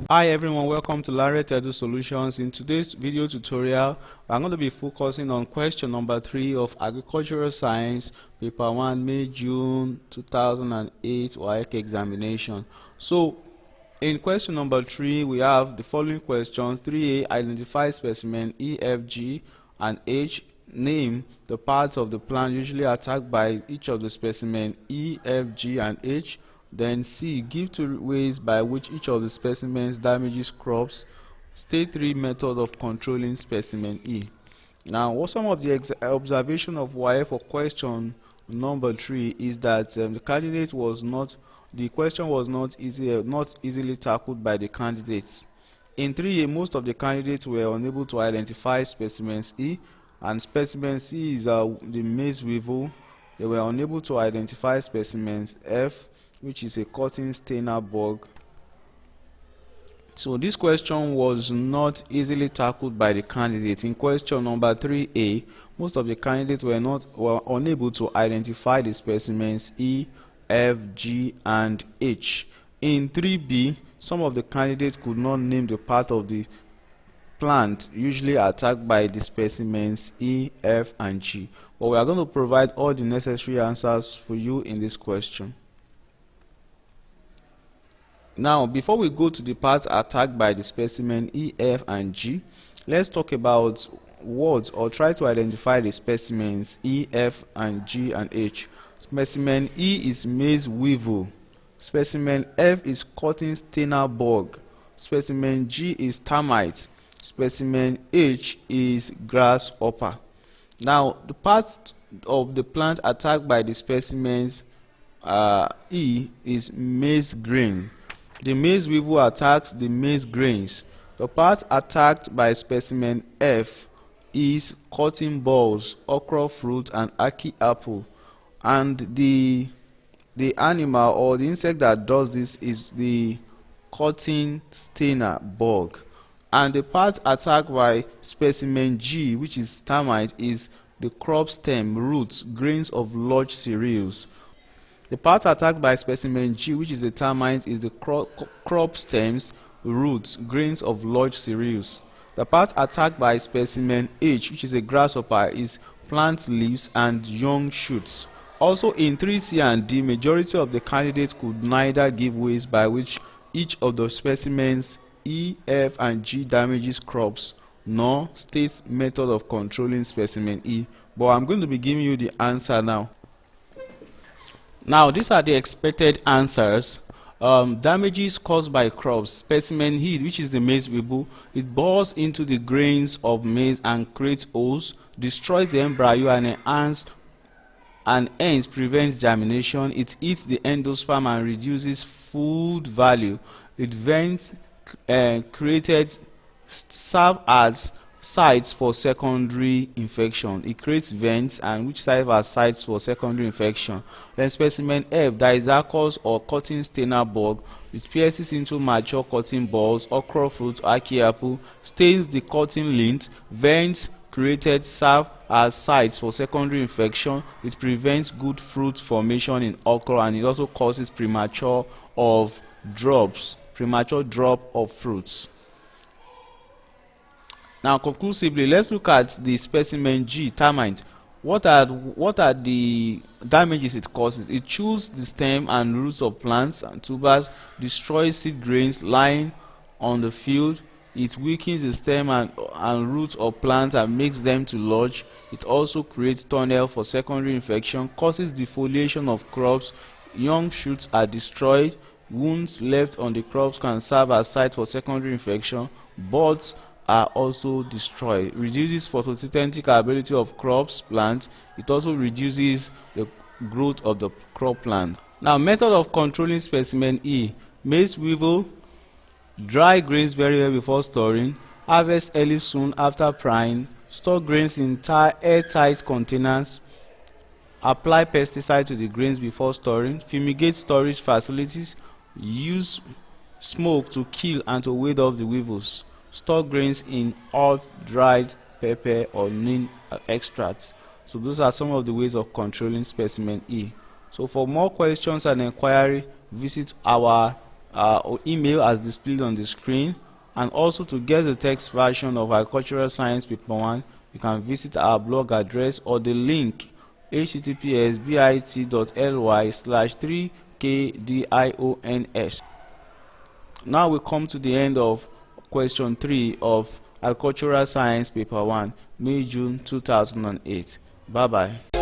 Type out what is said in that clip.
Hi everyone, welcome to lanretsolutions. In today's video tutorial, I'm going to be focusing on question number 3 of Agricultural Science, paper 1, May-June 2008 WAEC examination. So, in question number 3, we have the following questions. 3A, identify specimen E, F, G, and H. Name the parts of the plant usually attacked by each of the specimen E, F, G, and H. Then C, give 2 ways by which each of the specimens damages crops. State 3 method of controlling specimen E. Now, what some of the observation of WAEC for question number 3 is that the question was not easily tackled by the candidates. In 3A, most of the candidates were unable to identify specimens E, and specimen C is the maize weevil. They were unable to identify specimens F, which is a cotton stainer bug. So this question was not easily tackled by the candidates. In question number 3A, most of the candidates were unable to identify the specimens E, F, G, and H. In 3B, some of the candidates could not name the part of the plant usually attacked by the specimens E, F, and G. But we are going to provide all the necessary answers for you in this question. Now, before we go to the parts attacked by the specimen E, F, and G, let's talk about words or try to identify the specimens E, F, and G, and H. Specimen E is maize weevil. Specimen F is cotton stainer bug. Specimen G is termite. Specimen H is grasshopper. Now, the parts of the plant attacked by the specimens E is maize grain. The maize weevil attacks the maize grains. The part attacked by specimen F is cotton balls, okra fruit, and ackee apple. And the animal or the insect that does this is the cotton stainer bug. And the part attacked by specimen G, which is termite, is the crop stem, roots, grains of large cereals. The part attacked by specimen G, which is a termite, is the crop stems, roots, grains of large cereals. The part attacked by specimen H, which is a grasshopper, is plant leaves and young shoots. Also in 3C and D, majority of the candidates could neither give ways by which each of the specimens E, F, and G damages crops, nor states method of controlling specimen E. But I'm going to be giving you the answer now. Now, these are the expected answers. Damages caused by crops. Specimen heat, which is the maize weevil, it bores into the grains of maize and creates holes, destroys the embryo and hence prevents germination. It eats the endosperm and reduces food value. It serve as sites for secondary infection. It creates vents and which serve as sites for secondary infection. Then specimen F, Diazacus or cotton stainer bug, it pierces into mature cotton balls, okra fruit, ackee apple, stains the cotton lint. Vents created serve as sites for secondary infection. It prevents good fruit formation in okra, and it also causes premature drop of fruits. Now, conclusively, let's look at the specimen G, termite. What are the damages it causes? It chews the stem and roots of plants and tubers, destroys seed grains lying on the field. It weakens the stem and roots of plants and makes them too large. It also creates tunnel for secondary infection, causes defoliation of crops. Young shoots are destroyed. Wounds left on the crops can serve as site for secondary infection. Buds are also destroyed. Reduces photosynthetic ability of crops, plants. It also reduces the growth of the crop plant. Now, method of controlling specimen E. Maize weevil, dry grains very well before storing, harvest early soon after prying, store grains in airtight containers, apply pesticide to the grains before storing, fumigate storage facilities, use smoke to kill and to ward off the weevils. Store grains in hot, dried pepper or neem extracts. So those are some of the ways of controlling specimen E. So for more questions and inquiry, visit our email as displayed on the screen. And also, to get the text version of Agricultural Science Paper 1, you can visit our blog address or the link https://bit.ly/3kdions. Now we come to the end of question 3 of Agricultural Science Paper 1, May-June 2008. Bye bye.